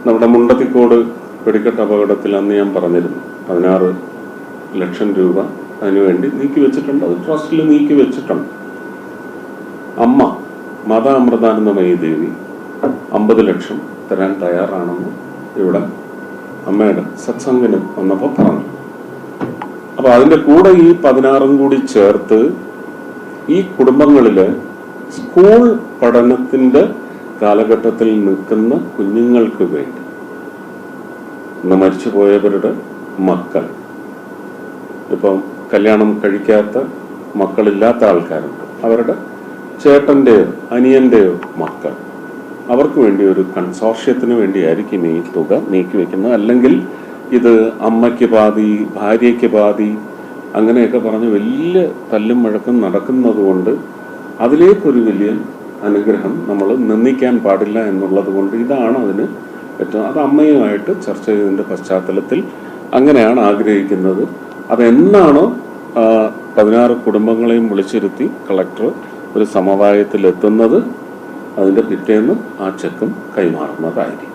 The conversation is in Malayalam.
നമ്മുടെ മുണ്ടത്തിക്കോട് വെടിക്കെട്ട് അപകടത്തിൽ അന്ന് ഞാൻ പറഞ്ഞിരുന്നു 16 ലക്ഷം രൂപ അതിനുവേണ്ടി നീക്കി വെച്ചിട്ടുണ്ട്. അത് ട്രസ്റ്റിൽ നീക്കി വെച്ചിട്ടുണ്ട്. അമ്മ മാതാ അമൃതാനന്ദമയി ദേവി 50 ലക്ഷം തരാൻ തയ്യാറാണെന്ന് ഇവിടെ അമ്മയുടെ സത്സംഗിന് വന്നപ്പോൾ പറഞ്ഞു. അപ്പൊ അതിന്റെ കൂടെ ഈ 16 കൂടി ചേർത്ത് ഈ കുടുംബങ്ങളില് സ്കൂൾ പഠനത്തിന്റെ കാലഘട്ടത്തിൽ നിൽക്കുന്ന കുഞ്ഞുങ്ങൾക്ക് വേണ്ടി, ഇന്ന് മരിച്ചുപോയവരുടെ മക്കൾ, ഇപ്പം കല്യാണം കഴിക്കാത്ത മക്കളില്ലാത്ത ആൾക്കാരുണ്ട്, അവരുടെ ചേട്ടൻ്റെയോ അനിയൻ്റെയോ മക്കൾ, അവർക്ക് വേണ്ടി ഒരു കൺസോർഷ്യത്തിന് വേണ്ടിയായിരിക്കും ഈ തുക നീക്കി വെക്കുന്നത്. അല്ലെങ്കിൽ ഇത് അമ്മയ്ക്ക് പാതി ഭാര്യയ്ക്ക് പാതി അങ്ങനെയൊക്കെ പറഞ്ഞ് വലിയ തല്ലും വഴക്കും നടക്കുന്നത് കൊണ്ട് അതിലേക്കൊരു വലിയ അനുഗ്രഹം നമ്മൾ നിന്ദിക്കാൻ പാടില്ല എന്നുള്ളത് കൊണ്ട് ഇതാണ് അതിന് ഏറ്റവും, അത് അമ്മയുമായിട്ട് ചർച്ച ചെയ്തതിൻ്റെ പശ്ചാത്തലത്തിൽ അങ്ങനെയാണ് ആഗ്രഹിക്കുന്നത്. അതെന്നാണോ 16 കുടുംബങ്ങളെയും വിളിച്ചിരുത്തി കളക്ടർ ഒരു സമവായത്തിലെത്തുന്നത്, അതിൻ്റെ പിറ്റേന്ന് ആ ചെക്കും കൈമാറുന്നതായിരിക്കും.